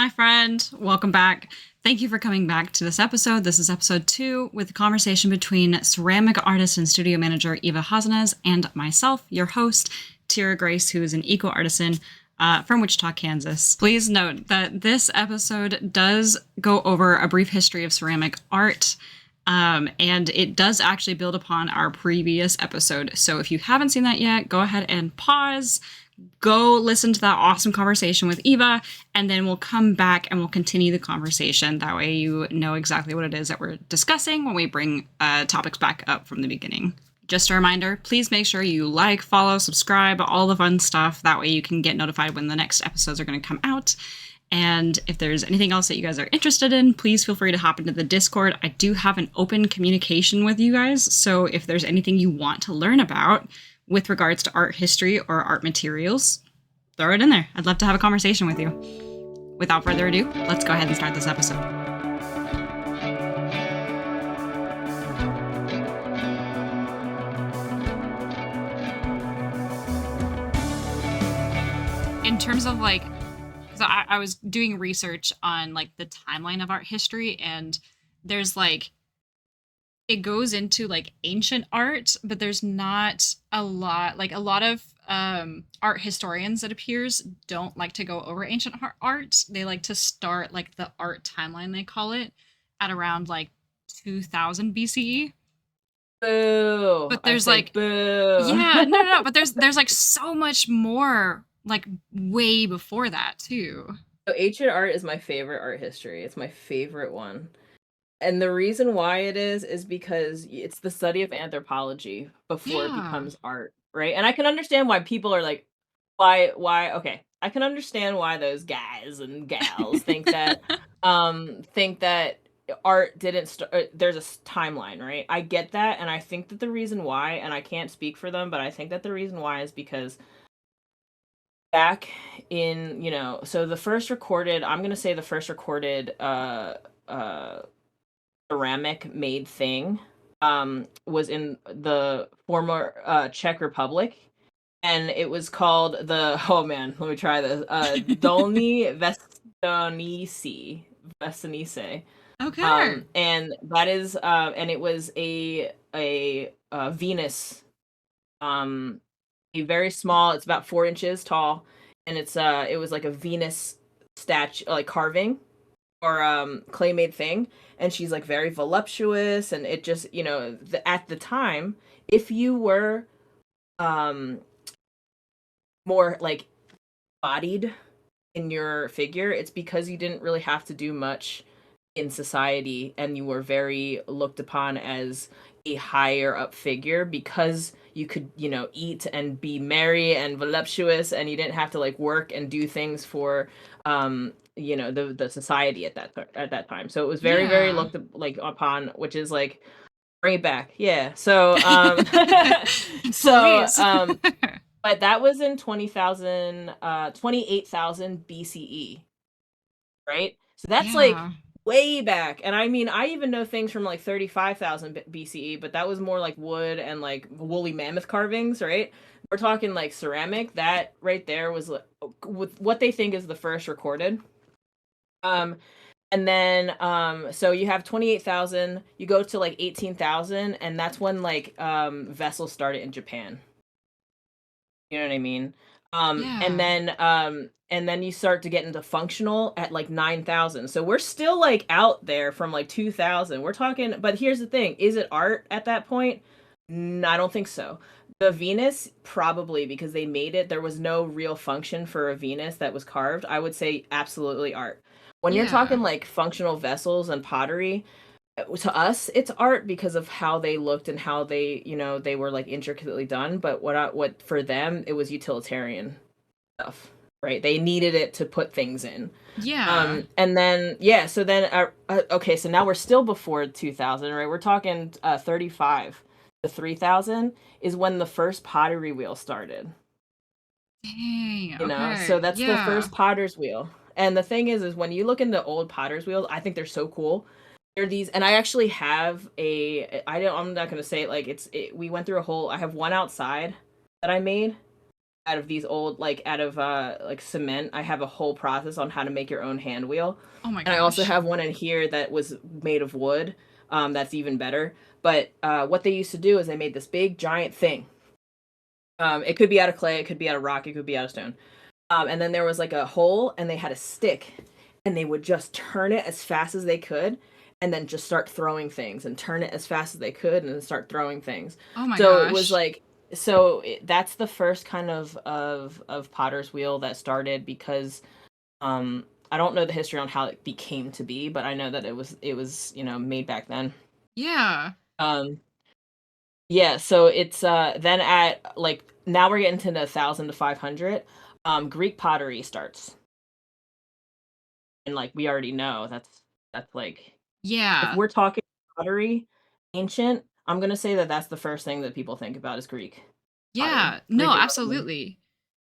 Hi, friend. Welcome back. Thank you for coming back to this episode. This is episode 2 with a conversation between ceramic artist and studio manager Eva Hozinez and myself, your host, Tyra Grace, who is an eco-artisan from Wichita, Kansas. Please note that this episode does go over a brief history of ceramic art, and it does actually build upon our previous episode. So if you haven't seen that yet, go ahead and pause. Go listen to that awesome conversation with Eva, and then we'll come back and we'll continue the conversation. That way you know exactly what it is that we're discussing when we bring topics back up from the beginning. Just a reminder, please make sure you like, follow, subscribe, all the fun stuff. That way you can get notified when the next episodes are going to come out. And if there's anything else that you guys are interested in, please feel free to hop into the Discord. I do have an open communication with you guys, so if there's anything you want to learn about with regards to art history or art materials, throw it in there. I'd love to have a conversation with you. Without further ado, let's go ahead and start this episode. In terms of like, so I was doing research on like the timeline of art history, and there's like, it goes into like ancient art, but there's not a lot of art historians, it appears, don't like to go over ancient art. They like to start like the art timeline, they call it, at around like 2000 BCE. Boo. But there's like, boo. Yeah, no, but there's like so much more like way before that too. So ancient art is my favorite art history. It's my favorite one. And the reason why it is because it's the study of anthropology before it becomes art, right? And I can understand why people are like, why, okay. I can understand why those guys and gals think that art didn't start. There's a timeline, right? I get that, and I think that the reason why, and I can't speak for them, but I think that the reason why is because back in, so the first recorded, I'm gonna say the first recorded ceramic made thing was in the former Czech Republic, and it was called the, oh man, let me try this, Dolní Vesnice. Okay. And that is and it was a Venus, a very small, it's about 4 inches tall, and it was like a Venus statue, like carving or clay made thing, and she's like very voluptuous, and it just, at the time, if you were more like bodied in your figure, it's because you didn't really have to do much in society, and you were very looked upon as a higher up figure because you could, eat and be merry and voluptuous, and you didn't have to like work and do things for the society at that time. So it was very looked like upon, which is like, bring it back. Yeah. So but that was in 28,000 BCE, right? So that's like way back. And I mean, I even know things from like 35,000 BCE, but that was more like wood and like woolly mammoth carvings, right? We're talking like ceramic. That right there was with what they think is the first recorded. And then so you have 28,000, you go to like 18,000, and that's when like vessels started in Japan. You know what I mean? And then you start to get into functional at like 9,000. So we're still like out there from like 2000. We're talking, but here's the thing. Is it art at that point? I don't think so. The Venus, probably, because they made it. There was no real function for a Venus that was carved. I would say absolutely art. When you're talking like functional vessels and pottery, to us it's art because of how they looked and how they, they were like intricately done. But what for them, it was utilitarian stuff, right? They needed it to put things in. And then so then okay, so now we're still before 2000, right? We're talking 35 to 3000 is when the first pottery wheel started. Dang, so that's the first potter's wheel. And the thing is when you look into old potter's wheels, I think they're so cool. They're these, and I actually have I'm not gonna say it like we went through a whole, I have one outside that I made, out of these old out of like cement. I have a whole process on how to make your own hand wheel. Oh my And I also gosh. have one in here that was made of wood. That's even better. But what they used to do is they made this big giant thing. It could be out of clay, it could be out of rock, it could be out of stone. And then there was like a hole, and they had a stick, and they would just turn it as fast as they could, and then just start throwing things, and turn it as fast as they could, and then start throwing things. Oh my So it was gosh. like, that's the first kind of potter's wheel that started because I don't know the history on how it became to be, but I know that it was made back then. Yeah. Um, yeah, so it's then at like now we're getting to the 1,000 to 500. Greek pottery starts, and like we already know that's like if Yeah. we're talking pottery, ancient, I'm gonna say that that's the first thing that people think about is Greek pottery, Yeah. No, Greek and Roman. absolutely.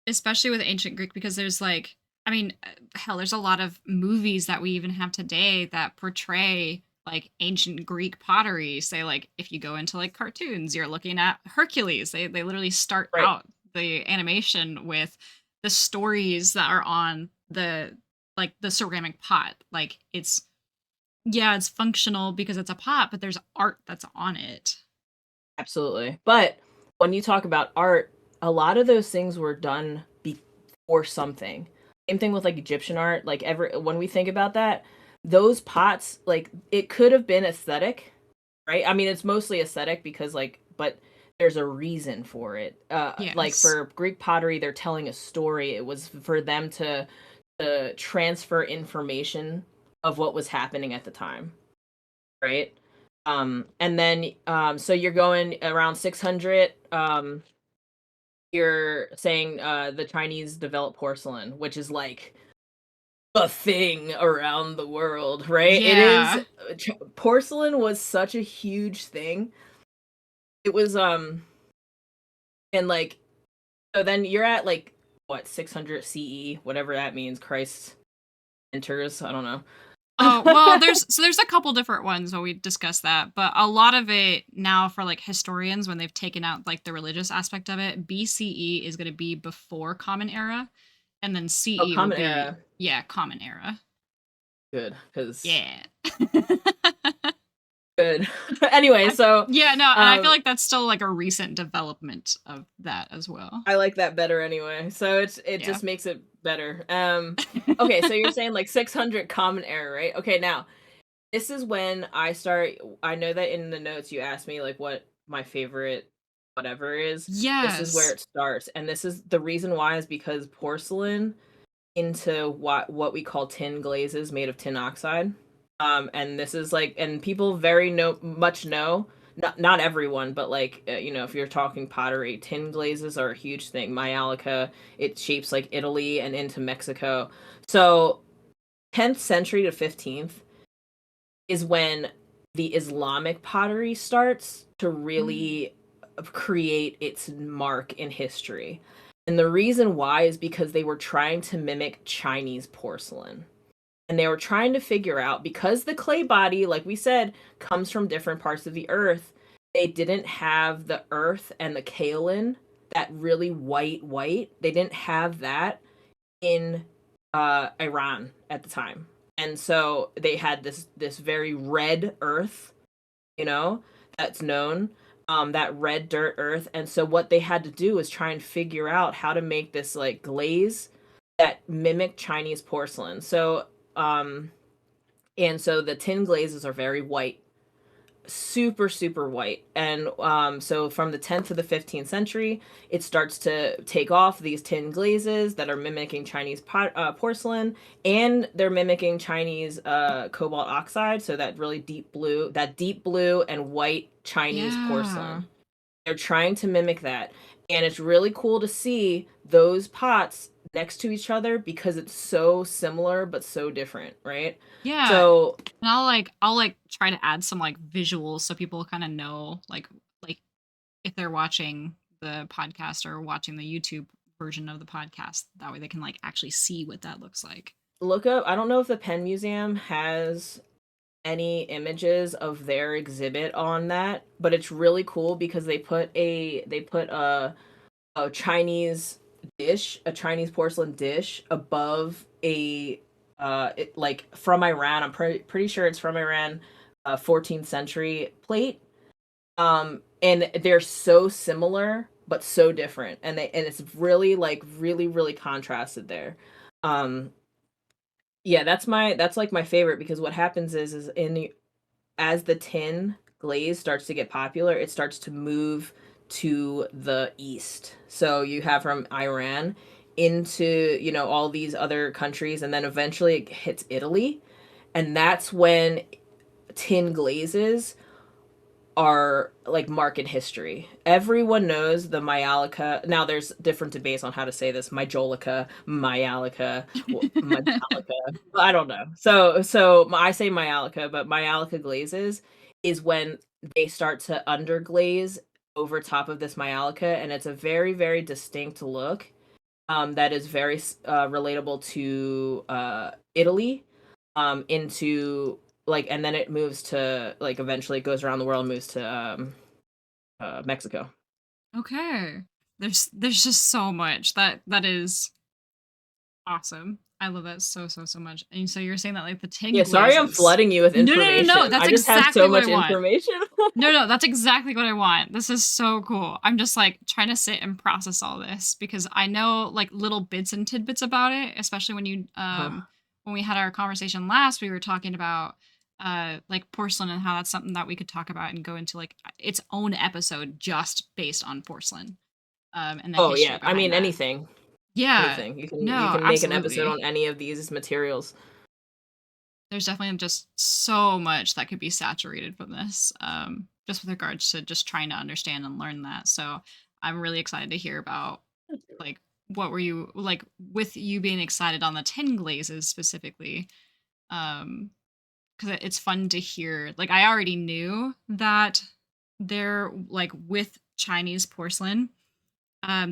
Especially with ancient Greek, because there's like, I mean, hell, there's a lot of movies that we even have today that portray like ancient Greek pottery. Say, like, if you go into like cartoons, you're looking at Hercules. They literally start Right. out the animation with the stories that are on the ceramic pot. Like, it's, yeah, it's functional because it's a pot, but there's art that's on it. Absolutely. But when you talk about art, a lot of those things were done before something. Same thing with like Egyptian art. Like every when we think about that, those pots, like it could have been aesthetic, right? I mean, it's mostly aesthetic because but there's a reason for it. Like Yes. for Greek pottery, they're telling a story. It was for them to transfer information of what was happening at the time, right? And then so you're going around 600. You're saying the Chinese developed porcelain, which is like a thing around the world, right? It is. Yeah. Porcelain was such a huge thing. It was and like so then you're at like what 600 CE, whatever that means. Christ enters. I don't know. Oh, well, there's a couple different ones when we discuss that, but a lot of it now for like historians when they've taken out like the religious aspect of it, BCE is going to be before Common Era, and then Oh, CE will Common be, Era. yeah, Common Era. Good, because Yeah. good. Anyway, so Yeah, no, and I feel um like that's still like a recent development of that as well. I like that better anyway. So it Yeah. just makes it better. Okay, so you're saying like 600 common error, right? Okay, now this is when I know that in the notes you asked me like what my favorite whatever is. This is where Yes. it starts. And this is the reason why is because porcelain into what we call tin glazes made of tin oxide. And this is like and people very much know not everyone, but like if you're talking pottery, tin glazes are a huge thing. Mayalica, it shapes like Italy and into Mexico. So 10th century to 15th is when the Islamic pottery starts to Mm. really create its mark in history. And the reason why is because they were trying to mimic Chinese porcelain. And they were trying to figure out because the clay body, like we said, comes from different parts of the earth, they didn't have the earth and the kaolin, that really white. They didn't have that in Iran at the time. And so they had this very red earth, you know, that's known, that red dirt earth. And so what they had to do was try and figure out how to make this like glaze that mimicked Chinese porcelain. So and so the tin glazes are very white, super white. And so from the 10th to the 15th century it starts to take off these tin glazes that are mimicking Chinese porcelain, and they're mimicking Chinese cobalt oxide, so that really deep blue and white Chinese Yeah. porcelain. They're trying to mimic that, and it's really cool to see those pots next to each other because it's so similar but so different, right? Yeah. So And I'll like try to add some like visuals so people kind of know like if they're watching the podcast or watching the YouTube version of the podcast, that way they can like actually see what that looks like. look up, I don't know if the Penn Museum has any images of their exhibit on that, but it's really cool because they put a Chinese dish, a Chinese porcelain dish, above a like from Iran. I'm pretty sure it's from Iran, 14th century plate. And they're so similar but so different, and it's really like really contrasted there. Um, yeah, that's like my favorite because what happens is as the tin glaze starts to get popular, it starts to move to the east. So you have from Iran into, all these other countries, and then eventually it hits Italy. And that's when tin glazes are like market history. Everyone knows the Myalica. Now there's different debates on how to say this. Myjolica, Myalica, Myalica. I don't know. So I say Myalica, but Myalica glazes is when they start to underglaze over top of this Myalica, and it's a very distinct look. That is very relatable to Italy, into like, and then it moves to like, eventually it goes around the world and moves to Mexico. Okay. There's just so much that is awesome. I love that so much. And so you're saying that like the tin Yeah, sorry I'm glazes. flooding you with No. information. That's I just have exactly so what much I want. information. No, that's exactly what I want. This is so cool. I'm just like trying to sit and process all this because I know like little bits and tidbits about it, especially Uh, when we had our conversation last, we were talking about like porcelain and how that's something that we could talk about and go into like its own episode just based on porcelain. And the oh history yeah, I behind mean that. anything. Yeah. Anything. You No, can make an episode absolutely. on any of these materials. There's definitely just so much that could be saturated from this, just with regards to just trying to understand and learn that. So I'm really excited to hear about like what were you like with you being excited on the tin glazes specifically. Because it's fun to hear. Like I already knew that they're like with Chinese porcelain.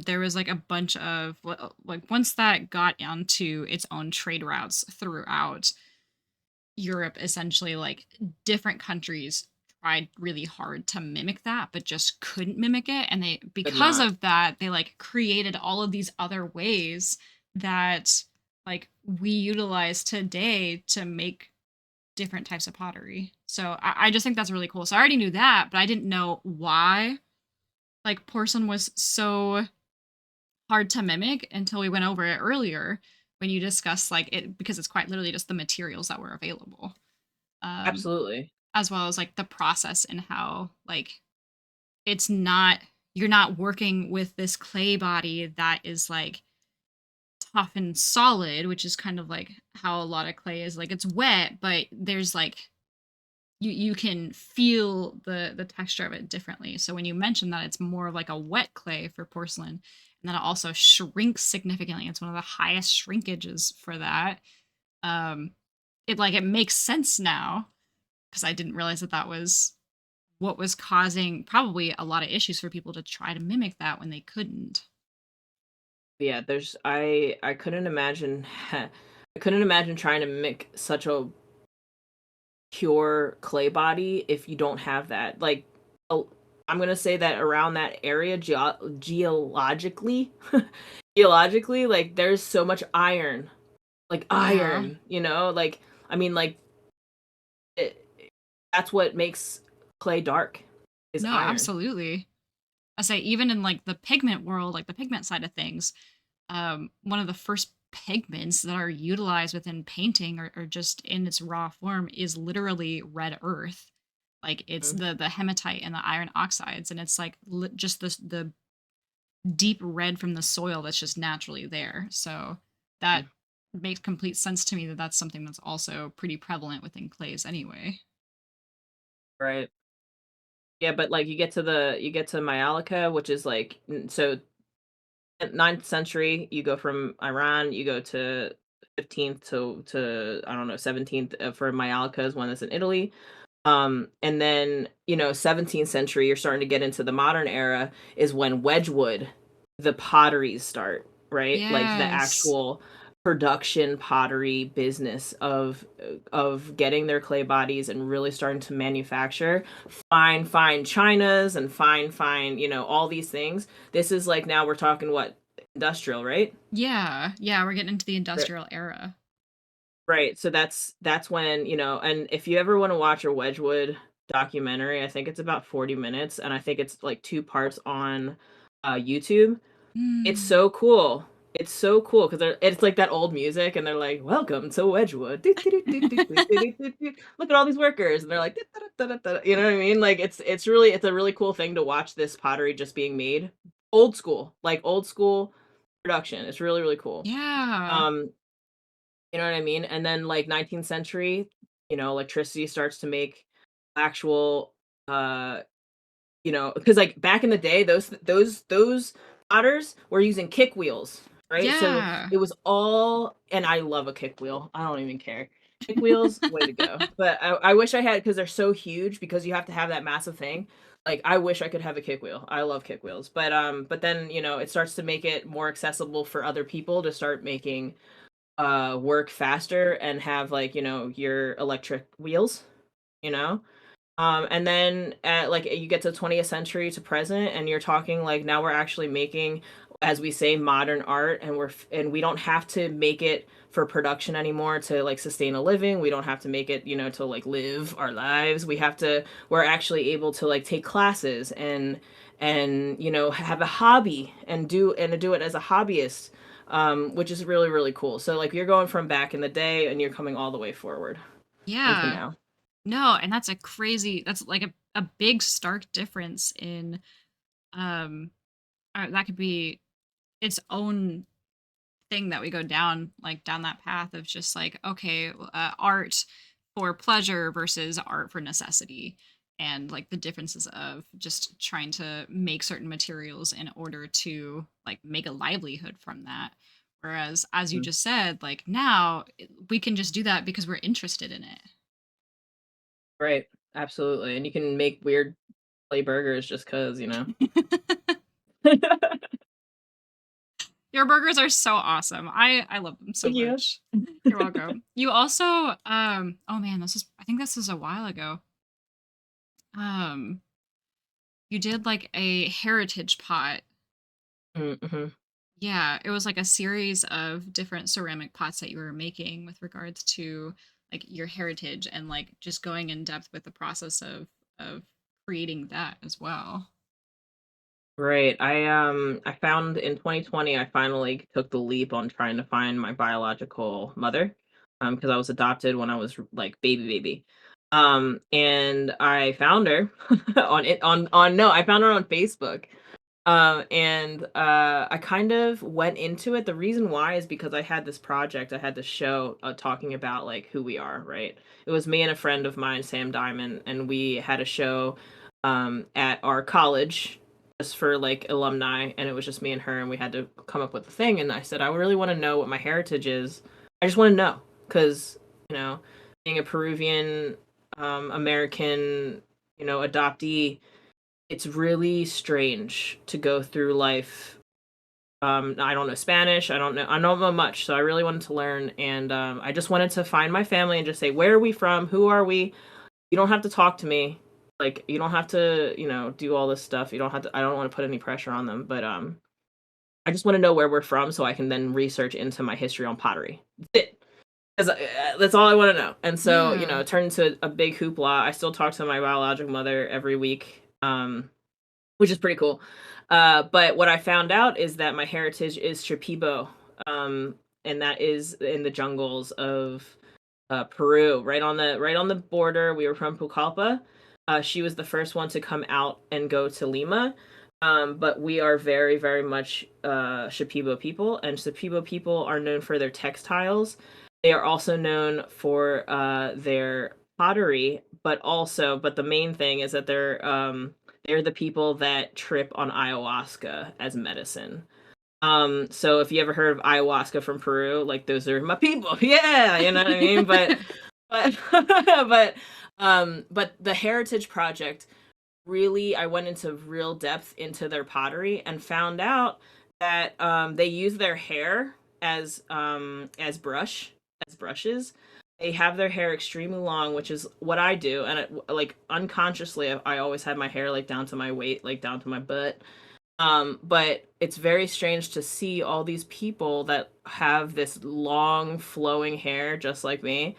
There was like a bunch of like once that got onto its own trade routes throughout Europe, essentially like different countries tried really hard to mimic that but just couldn't mimic it, and they Could because not. of that they like created all of these other ways that like we utilize today to make different types of pottery. So I just think that's really cool. So I already knew that, but I didn't know why like porcelain was so hard to mimic until we went over it earlier when you discussed like it because it's quite literally just the materials that were available. Um, Absolutely. as well as like the process and how like it's not you're not working with this clay body that is like tough and solid, which is kind of like how a lot of clay is like it's wet, but there's like you can feel the texture of it differently. So when you mention that it's more of like a wet clay for porcelain, and then it also shrinks significantly. It's one of the highest shrinkages for that. Um, it like it makes sense now because I didn't realize that that was what was causing probably a lot of issues for people to try to mimic that when they couldn't. Yeah, I couldn't imagine I couldn't imagine trying to make such a pure clay body if you don't have that. Like, oh, I'm gonna say that around that area, geologically, geologically, like there's so much iron, like Yeah. iron. Like, I mean, like it, that's what makes clay dark, is No, iron. absolutely. I say even in like the pigment world, like the pigment side of things, one of the first pigments that are utilized within painting or just in its raw form is literally red earth. Like it's Mhm. the hematite and the iron oxides, and it's like just the deep red from the soil that's just naturally there. So that makes complete sense to me that that's something that's also pretty prevalent within clays anyway. Right. Yeah, but like you get to Myalica, which is like so 9th century, you go from Iran, you go to 15th to I don't know 17th, for Myalica is one that's in Italy. And then 17th century, you're starting to get into the modern era is when Wedgwood, the potteries start, right? Like the Yes. actual production pottery business of getting their clay bodies and really starting to manufacture fine chinas and fine all these things. This is like, now we're talking what, industrial, right? Yeah. Yeah, we're getting into the industrial era. Right, so that's when, and if you ever wanna watch a Wedgwood documentary, I think it's about 40 minutes, and I think it's, like, 2 parts on, YouTube. It's Mm. so cool. It's so cool because 'cause it's like that old music, and they're like, "Welcome to Wedgwood. Doo doo doo doo doo doo doo doo doo. Look at all these workers," and they're like, "Da da da da da." You know what I mean? Like, it's a really cool thing to watch this pottery just being made. Old school production. It's really, really cool. Yeah. Um you know what I mean? And then like 19th century, electricity starts to make actual uh because like back in the day those potters were using kick wheels, right? So Yeah. it was all, and I love a kick wheel. I don't even care. Kick wheels, way to go. But I wish I had, because they're so huge, because you have to have that massive thing. Like I wish I could have a kick wheel. I love kick wheels. But then, it starts to make it more accessible for other people to start making work faster and have, like, your electric wheels, you know and then at like you get to 20th century to present, and you're talking like now we're actually making, as we say, modern art, and and we don't have to make it for production anymore to like sustain a living. We don't have to make it, to like live our lives. We're actually able to like take classes and have a hobby and do it as a hobbyist, which is really, really cool. So like you're going from back in the day and you're coming all the way forward into Yeah. now. No, and that's like a big stark difference in um that could be its own thing that we go down, like down that path of just like, okay, art for pleasure versus art for necessity, and like the differences of just trying to make certain materials in order to like make a livelihood from that. Whereas, as you Mm. just said, like now we can just do that because we're interested in Right. Absolutely. And you can make weird play burgers just cause, it. Your burgers are so awesome. I love them so Thank you. much. You're welcome. You also, oh man, I think this was a while ago. Um, you did like a heritage pot. Mm-hmm. Yeah, it was like a series of different ceramic pots that you were making with regards to like your heritage, and like just going in depth with the process of creating that as well. Right. I found in 2020 I finally took the leap on trying to find my biological mother, because I was adopted when I was like baby. And I found her on no, I found her on Facebook. And I kind of went into it. The reason why is because I had this project, I had this show, talking about like who we are, right? It was me and a friend of mine, Sam Diamond, and we had a show at our college just for like alumni, and it was just me and her, and we had to come up with a thing. And I said, I really want to know what my heritage is. I just want to know, because, you know, being a Peruvian American, adoptee, it's really strange to go through life. I don't know Spanish. I don't know much, so I really wanted to learn, and I just wanted to find my family and just say, where are we from? Who are we? You don't have to talk to me. Like, you don't have to, do all this stuff. You don't have to. I don't want to put any pressure on them, but I just want to know where we're from so I can then research into my history on pottery. That's it. 'Cause, that's all I want to know. And so, Yeah. it turned into a big hoopla. I still talk to my biological mother every week. Which is pretty cool. But what I found out is that my heritage is Shipibo, um, and that is in the jungles of Peru, right on the border. We were from Pucallpa. She was the first one to come out and go to Lima. But we are very, very much Shipibo people, and Shipibo people are known for their textiles. They are also known for their pottery, but the main thing is that they're the people that trip on ayahuasca as medicine. So if you ever heard of ayahuasca from Peru, like those are my people. Yeah, you know what I mean? But but the Heritage Project, really, I went into real depth into their pottery and found out that they use their hair as brushes. They have their hair extremely long, which is what I do, and like unconsciously, I always had my hair like down to my waist, like down to my butt. But it's very strange to see all these people that have this long flowing hair just like me.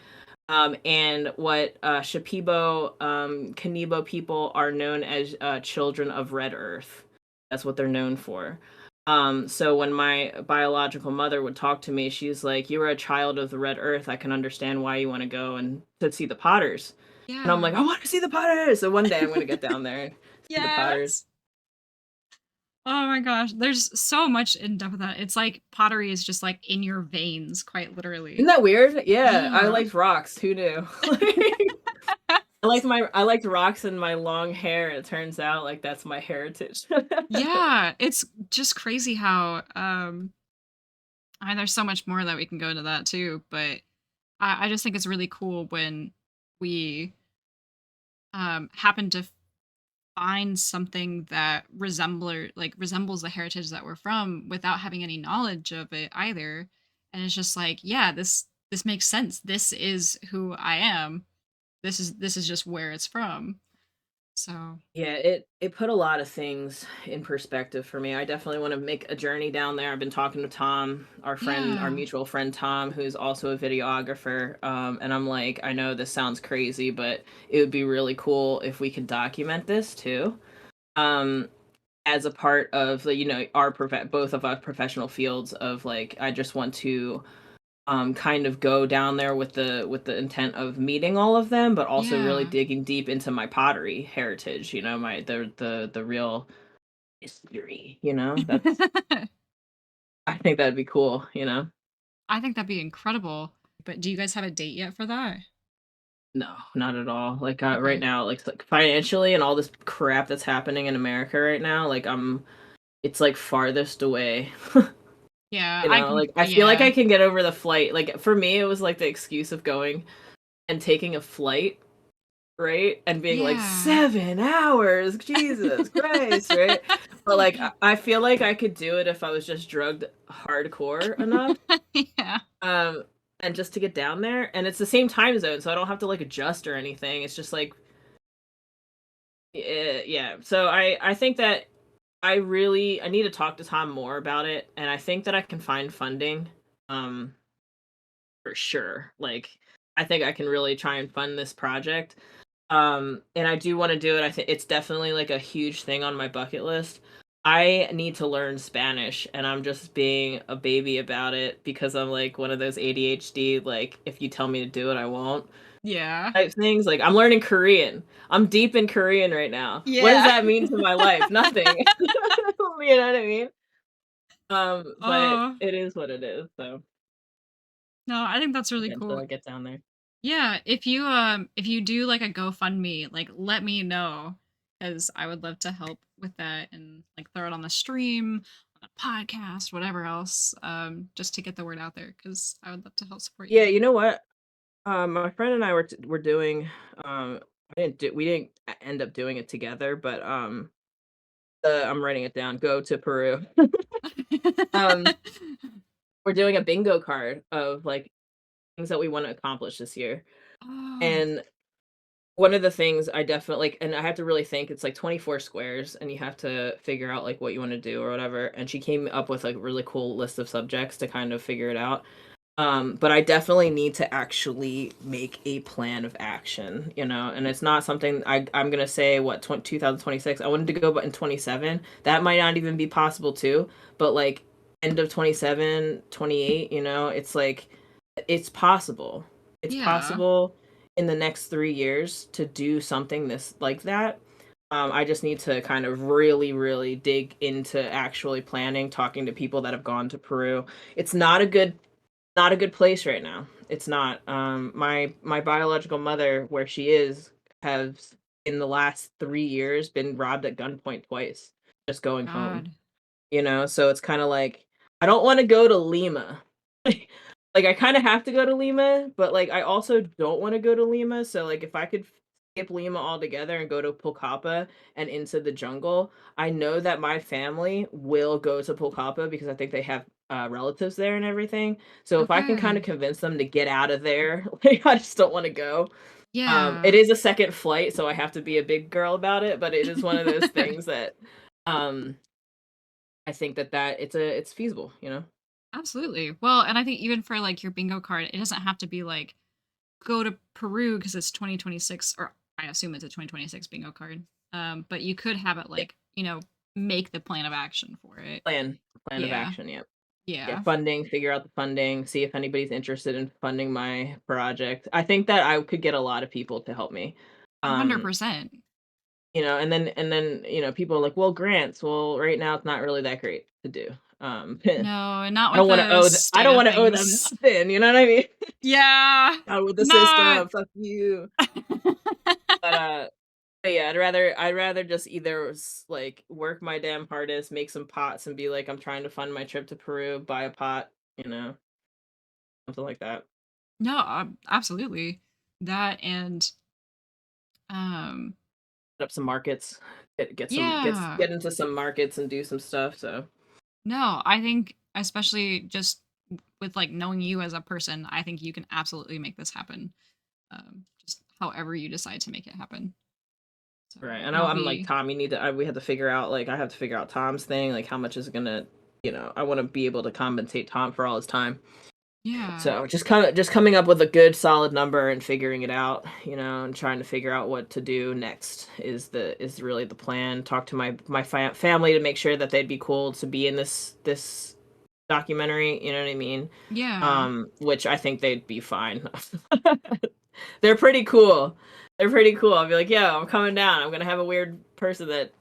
And what Shipibo, Kanibo people are known as children of Red Earth. That's what they're known for. So when my biological mother would talk to me, she's like, "You are a child of the Red Earth. I can understand why you want to go and to see the Potters." And I'm like, Yeah. "I want to see the Potters." So one day I'm going to get down there and see the Potters. Yes. Oh my gosh. There's so much in depth with that. It's like pottery is just like in your veins, quite Isn't literally. that weird? Yeah, I Yeah. liked rocks. Who knew? I liked rocks and my long hair. It turns out like that's my heritage. Yeah. It's just crazy how I mean there's so much more that we can go into that too, but I just think it's really cool when we happen to find something that resembles the heritage that we're from without having any knowledge of it either. And it's just like, yeah, this makes sense. This is who I am. This is just where it's from. So Yeah, it put a lot of things in perspective for me. I definitely want to make a journey down there. I've been talking to Tom, our friend, our yeah. mutual friend Tom, who's also a videographer. And I'm like, I know this sounds crazy, but it would be really cool if we could document this too. Um, as a part of the, our both of our professional fields of like, I just want to kind of go down there with the intent of meeting all of them, but also really Yeah. digging deep into my pottery heritage, my the real history, That's I think that'd be cool. I think that'd be incredible. But do you guys have a date yet for that? No, not at all. Like right Okay. now, like financially and all this crap that's happening in America right now, like it's like farthest away. Yeah, I can Like I feel like yeah. I can get over the flight. Like for me, it was like the excuse of going and taking a flight, right? And being like, Yeah. 7 hours, Jesus Christ, right? But, like, I feel like I could do it if I was just drugged hardcore enough, Yeah. um, and just to get down there, and it's the same time zone, so I don't have to, like, adjust or anything, it's just like yeah, so I think that I need to talk to Tom more about it, and I think that I can find funding, um, for sure, like, I think I can really try and fund this project. And I do want to do it. I think it's definitely like a huge thing on my bucket list. I need to learn Spanish and I'm just being a baby about it because I'm like one of those ADHD, like if you tell me to do it, I won't Yeah. type things. Like I'm learning Korean. I'm deep in Korean right now. What does Yeah. that mean to my life? Nothing. You know what I mean? But Oh, it is what it is. So no, I think that's really until cool. I get down there. Yeah, if you do like a GoFundMe, like let me know cuz I would love to help with that and like throw it on the stream, on a podcast, whatever else, just to get the word out there cuz I would love to help support Yeah, you. you know what? My friend and I were doing we didn't end up doing it together, but I'm writing it down. Go to Peru. um, we're doing a bingo card of like things that we want to accomplish this year, Oh, and one of the things I definitely like, and I have to really think. It's like 24 squares, and you have to figure out like what you want to do or whatever. And she came up with like a really cool list of subjects to kind of figure it out. But I definitely need to actually make a plan of action, and it's not something I'm gonna say what 2026. I wanted to go, but in 27, that might not even be possible too. But like end of 27, 28, it's like it's possible. It's yeah. possible in the next 3 years to do something this like that. I just need to kind of really, really dig into actually planning, talking to people that have gone to Peru. It's not a good place right now. It's not. My biological mother, where she is, has in the last 3 years been robbed at gunpoint twice, just going home. God. So it's kind of like I don't want to go to Lima. Like I kind of have to go to Lima, but like I also don't want to go to Lima. So like if I could skip Lima altogether and go to Pulcapa and into the jungle, I know that my family will go to Pulcapa because I think they have relatives there and everything. So if I can kind of Okay. convince them to get out of there, like I just don't want to go. It Yeah. is a second flight, so I have to be a big girl about it, but it is one of those things that um I think that it's feasible, you know? Absolutely. Well, and I think even for like your bingo card, it doesn't have to be like go to Peru because it's 2026, or I assume it's a 2026 bingo card. But you could have it Yeah, like, make the plan of action for it. plan of Yeah. action, yep. Get Yeah. funding, figure out the funding, see if anybody's interested in funding my project. I think that I could get a lot of people to help me. Um, 100%. and then, people are like, "Well, grants." Well, right now it's not really that great to do. No, and not I with don't wanna the owe I state don't of wanna owe them things. nothing, you know what I mean? Yeah. Not with the Not. system, fuck you. But, but yeah, I'd rather just either like work my damn hardest, make some pots, and be like, I'm trying to fund my trip to Peru, buy a pot, something like that. No, absolutely. That and um Set up some markets, yeah. get into some markets and do some stuff. So No, I think especially just with like knowing you as a person, I think you can absolutely make this happen. Just however you decide to make it happen. So right, I know that'll I'm like be Tom. We had to figure out like I have to figure out Tom's thing, like how much is it gonna, I want to be able to compensate Tom for all his time. yeah. So just coming up with a good solid number and figuring it out, and trying to figure out what to do next is really the plan. Talk to my family to make sure that they'd be cool to be in this documentary, you know what I mean? Yeah. Which I think they'd be fine. They're pretty cool. They're pretty cool. I'll be like, "Yeah, I'm coming down. I'm gonna have a weird person that,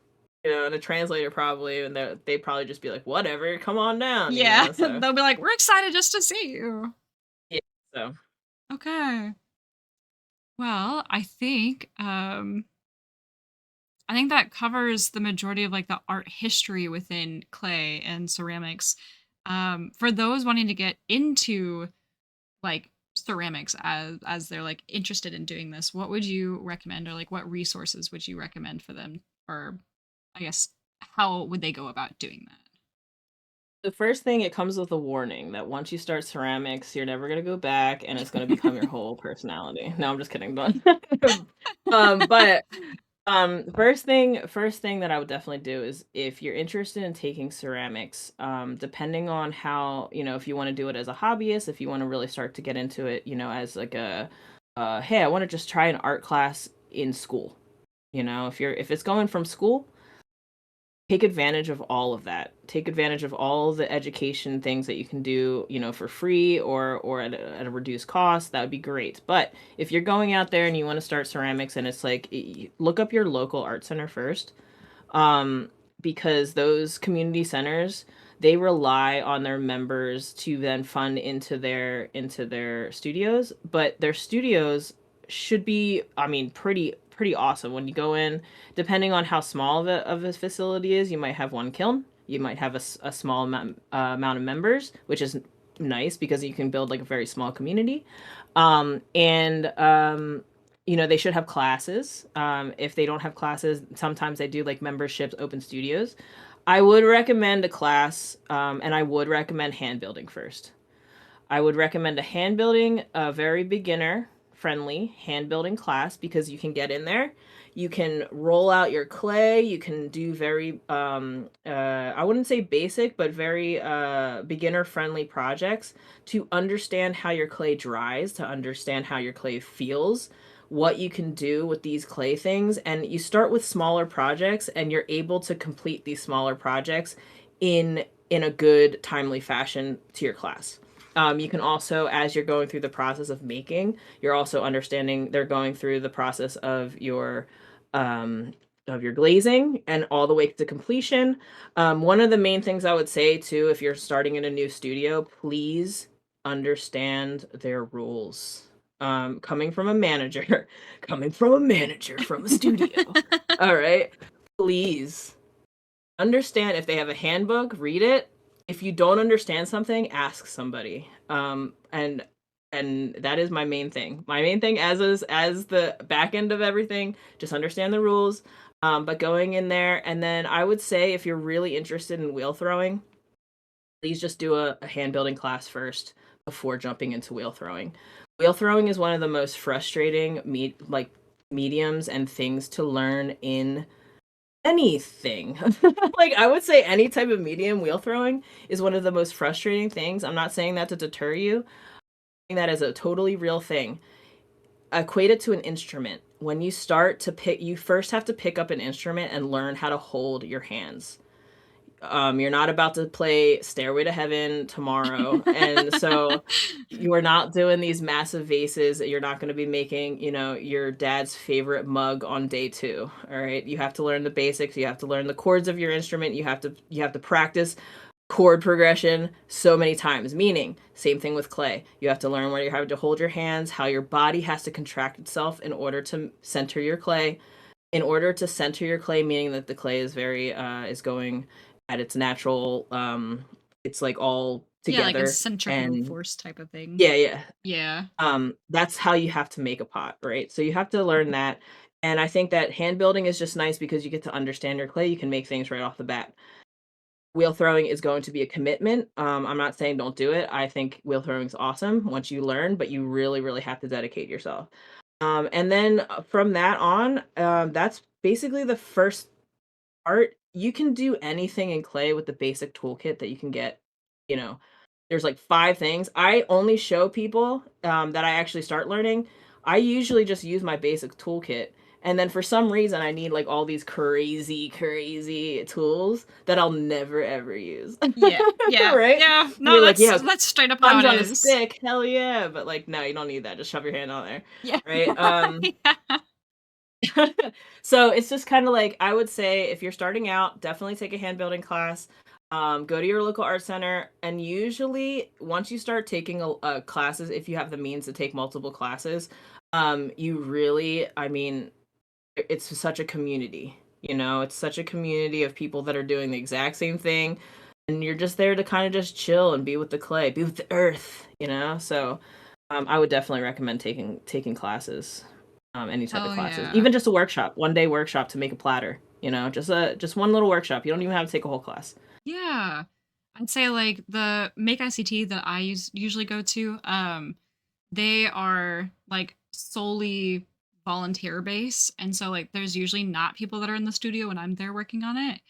and a translator probably, and they'd probably just be like, whatever, come on down, Yeah. So They'll be like, "We're excited just to see you." yeah, so Okay. Well, I think that covers the majority of like the art history within clay and ceramics. For those wanting to get into like ceramics as they're like interested in doing this, what would you recommend, or like what resources would you recommend for them, or I guess how would they go about doing that? the first thing, it comes with a warning that once you start ceramics, you're never gonna go back, and it's gonna become your whole personality. No, I'm just kidding. But but first thing that I would definitely do is if you're interested in taking ceramics, depending on how, if you want to do it as a hobbyist, if you want to really start to get into it, as like hey, I want to just try an art class in school. If it's going from school, take advantage of all of that. Take advantage of all the education things that you can do, for free or at a reduced cost. That would be great. But if you're going out there and you want to start ceramics, and it's like, look up your local art center first, um, because those community centers, they rely on their members to then fund into their studios, but their studios should be, I mean, pretty awesome. When you go in, depending on how small of a facility is, you might have one kiln, you might have a small amount of members, which is nice because you can build like a very small community. And they should have classes. If they don't have classes, sometimes they do like memberships, open studios. I would recommend a class, and I would recommend hand building first. I would recommend a very beginner friendly hand building class, because you can get in there. You can roll out your clay. You can do very, I wouldn't say basic, but very beginner friendly projects to understand how your clay dries, to understand how your clay feels, what you can do with these clay things. And you start with smaller projects, and you're able to complete these smaller projects in a good, timely fashion to your class. You can also, as you're going through the process of making, you're also understanding they're going through the process of your glazing and all the way to completion. One of the main things I would say too, if you're starting in a new studio, please understand their rules. Coming from a manager, coming from a manager from a studio. All right, please understand. If they have a handbook, read it. If you don't understand something, ask somebody. And that is my main thing. My main thing as the back end of everything, just understand the rules. But going in there, and then I would say if you're really interested in wheel throwing, please just do a hand building class first before jumping into wheel throwing. Wheel throwing is one of the most frustrating mediums and things to learn in anything. Like, I would say any type of medium wheel throwing is one of the most frustrating things. I'm not saying that to deter you. I'm saying that as a totally real thing. Equate it to an instrument. When you start to pick, you first have to pick up an instrument and learn how to hold your hands. You're not about to play Stairway to Heaven tomorrow, and so you are not doing these massive vases. You're not going to be making, your dad's favorite mug on day 2. All right, you have to learn the basics. You have to learn the chords of your instrument. You have to practice chord progression so many times. Meaning, same thing with clay. You have to learn where you have to hold your hands, how your body has to contract itself in order to center your clay. In order to center your clay, meaning that the clay is very is going at its natural, it's like all Yeah, like a together. centripetal And force type of thing. yeah, yeah. Yeah. That's how you have to make a pot, right? So you have to learn that. And I think that hand building is just nice because you get to understand your clay. You can make things right off the bat. Wheel throwing is going to be a commitment. I'm not saying don't do it. I think wheel throwing is awesome once you learn, but you really, really have to dedicate yourself. And then from that on, that's basically the first art. You can do anything in clay with the basic toolkit that you can get. You know, there's like 5 things. I only show people that I actually start learning. I usually just use my basic toolkit. And then for some reason, I need like all these crazy, crazy tools that I'll never ever use. Yeah. Yeah. Right? Yeah. No, You're like, yeah, that's straight up how sponge it on a is. stick, hell yeah. But like, no, you don't need that. Just shove your hand on there. Yeah. Right? Yeah. So it's just kind of like, I would say if you're starting out, definitely take a hand building class. Go to your local art center, and usually once you start taking classes, if you have the means to take multiple classes, you really, I mean, it's such a community. It's such a community of people that are doing the exact same thing, and you're just there to kind of just chill and be with the clay, be with the earth. So I would definitely recommend taking classes, any type of Hell classes, yeah. even just a workshop, 1-day workshop to make a platter. Just one little workshop. You don't even have to take a whole class. Yeah. I'd say like the Make ICT that I usually go to, they are like solely volunteer based. And so like there's usually not people that are in the studio when I'm there working on it.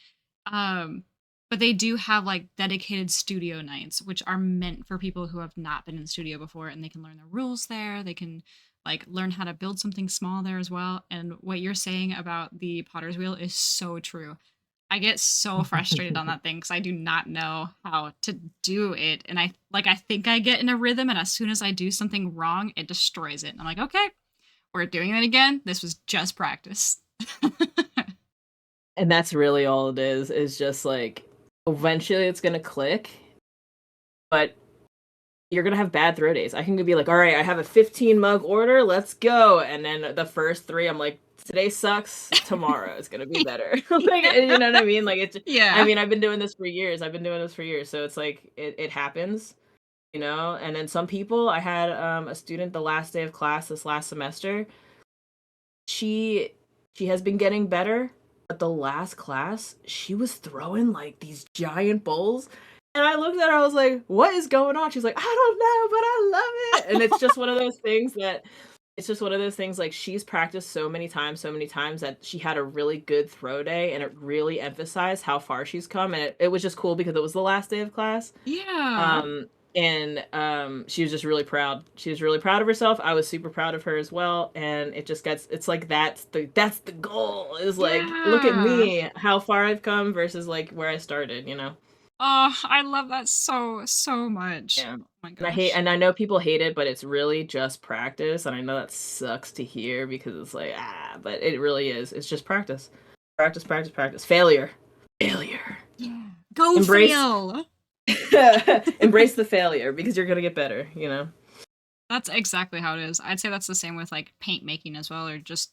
Um, but they do have like dedicated studio nights, which are meant for people who have not been in the studio before, and they can learn the rules there. They can like learn how to build something small there as well. And what you're saying about the potter's wheel is so true. I get so frustrated on that thing because I do not know how to do it. And I think I get in a rhythm, and as soon as I do something wrong, it destroys it. And I'm like, okay, we're doing it again. This was just practice. And that's really all it is just like eventually it's gonna click, but you're gonna have bad throw days. I can be like, all right, I have a 15 mug order, let's go. And then the first 3, I'm like, today sucks. Tomorrow it's gonna be better. Like, you know what I mean? Like I Yeah. mean, I've been doing this for years. So it's like it happens, And then some people, I had a student the last day of class this last semester. She has been getting better, but the last class, she was throwing like these giant bowls. And I looked at her, I was like, what is going on? She's like, I don't know, but I love it. And it's just one of those things like she's practiced so many times that she had a really good throw day, and it really emphasized how far she's come. And it was just cool because it was the last day of class. Yeah. Um, and she was just really proud. She was really proud of herself. I was super proud of her as well. And it's like that's the goal. Is like, look at Yeah. me, how far I've come versus like where I started. Oh, I love that so, so much. Yeah. Oh my And gosh. I know people hate it, but it's really just practice. And I know that sucks to hear because it's like, but it really is. It's just practice. Practice, practice, practice. Failure. Failure. Yeah. Go Embrace fail. embrace the failure because you're gonna get better. That's exactly how it is. I'd say that's the same with like paint making as well, or just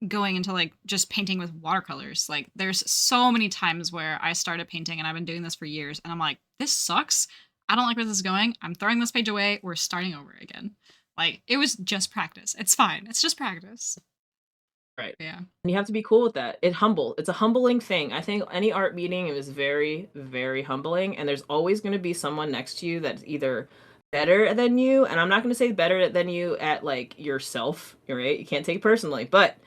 going into like just painting with watercolors. Like there's so many times where I started painting and I've been doing this for years and I'm like, this sucks. I don't like where this is going. I'm throwing this page away. We're starting over again. Like it was just practice. It's fine. It's just practice. Right. Yeah. And you have to be cool with that. It's a humbling thing. I think any art meeting is very, very humbling. And there's always going to be someone next to you that's either better than you. And I'm not going to say better than you at like yourself, right? You can't take it personally, but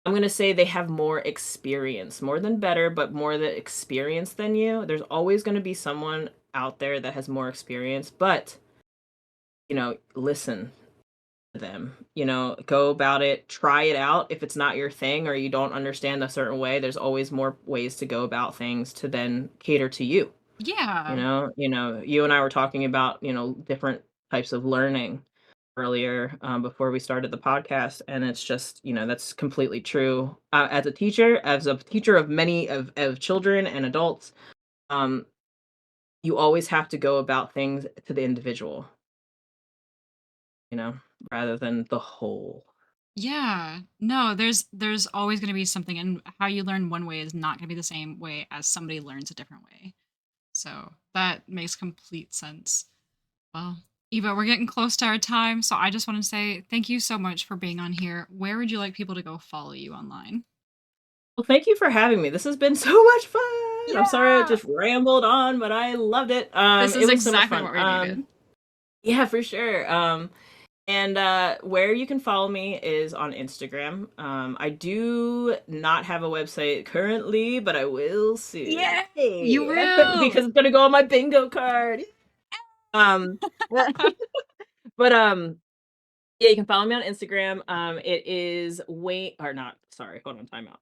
I'm gonna say they have more experience, more than better, but more the experience than you. There's always gonna be someone out there that has more experience, but listen to them. Go about it, try it out. If it's not your thing or you don't understand a certain way, there's always more ways to go about things to then cater to you. Yeah. You and I were talking about, different types of learning earlier before we started the podcast, and it's just, that's completely true. As a teacher of many of children and adults, um, you always have to go about things to the individual, you know, rather than the whole. Yeah. No, there's always going to be something, and how you learn one way is not going to be the same way as somebody learns a different way. So that makes complete sense. Well, Eva, we're getting close to our time, so I just want to say thank you so much for being on here. Where would you like people to go follow you online? Well, thank you for having me. This has been so much fun. I'm sorry I Yeah. just rambled on, but I loved it. This It is was so much exactly fun. what we needed. Yeah, for sure. And where you can follow me is on Instagram. I do not have a website currently, but I will soon. Yeah, you Yay! will. Because it's gonna go on my bingo card. Um, but yeah, you can follow me on Instagram. It is wait or not. Sorry, hold on, timeout.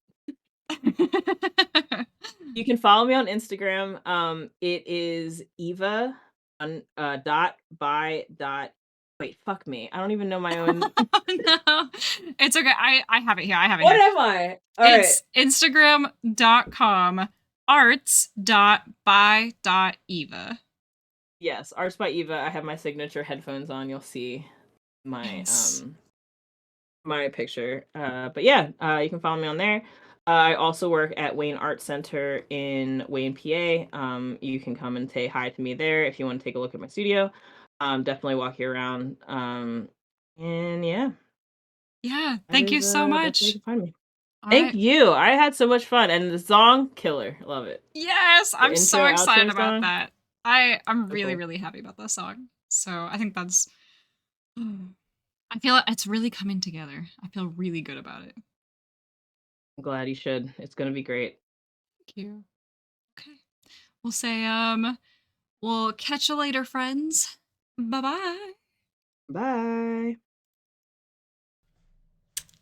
You can follow me on Instagram. It is Eva dot by dot. Wait, fuck me. I don't even know my own. No, it's okay. I have it here. I have it What here. am I? All right. It's Instagram.com arts.by.eva. Yes, Arts by Eva. I have my signature headphones on. You'll see my Yes. my picture. But yeah, you can follow me on there. I also work at Wayne Art Center in Wayne, PA. You can come and say hi to me there if you want to take a look at my studio. Definitely walk you around. And yeah, Yeah. that Thank you is so that's where you much. can find me. All Thank right. you. I had so much fun, and the song killer. Love it. Yes, The I'm intro so excited outro about song. that. I'm So really, cool. really happy about that song. So I think that's I feel it's really coming together. I feel really good about it. I'm glad you should. It's gonna be great. Thank you. Okay. We'll say we'll catch you later, friends. Bye-bye. Bye.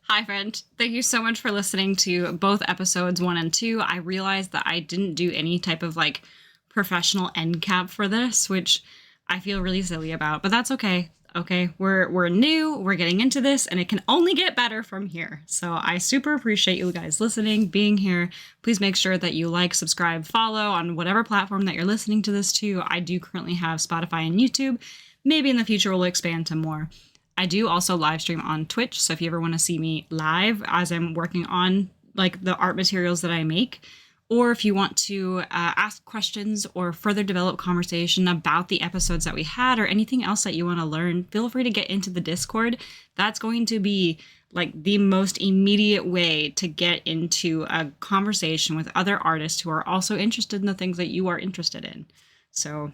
Hi, friend. Thank you so much for listening to both episodes 1 and 2. I realized that I didn't do any type of like professional end cap for this, which I feel really silly about, but that's okay. Okay, we're new, we're getting into this, and it can only get better from here. So I super appreciate you guys listening, being here. Please make sure that you like, subscribe, follow on whatever platform that you're listening to this to. I do currently have Spotify and YouTube. Maybe in the future we'll expand to more. I do also live stream on Twitch, so if you ever want to see me live as I'm working on like the art materials that I make, or if you want to ask questions or further develop conversation about the episodes that we had or anything else that you want to learn, feel free to get into the Discord. That's going to be like the most immediate way to get into a conversation with other artists who are also interested in the things that you are interested in. So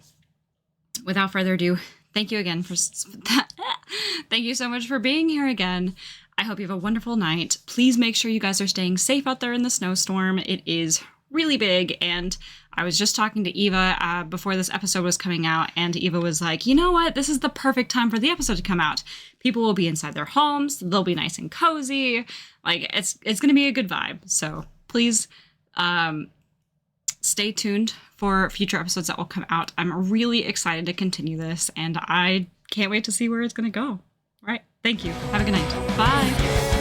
without further ado, thank you again for thank you so much for being here again. I hope you have a wonderful night. Please make sure you guys are staying safe out there in the snowstorm. It is really big, and I was just talking to Eva before this episode was coming out, and Eva was like, you know what? This is the perfect time for the episode to come out. People will be inside their homes. They'll be nice and cozy. Like, it's going to be a good vibe. So please stay tuned for future episodes that will come out. I'm really excited to continue this, and I can't wait to see where it's going to go. All right. Thank you. Have a good night. Bye.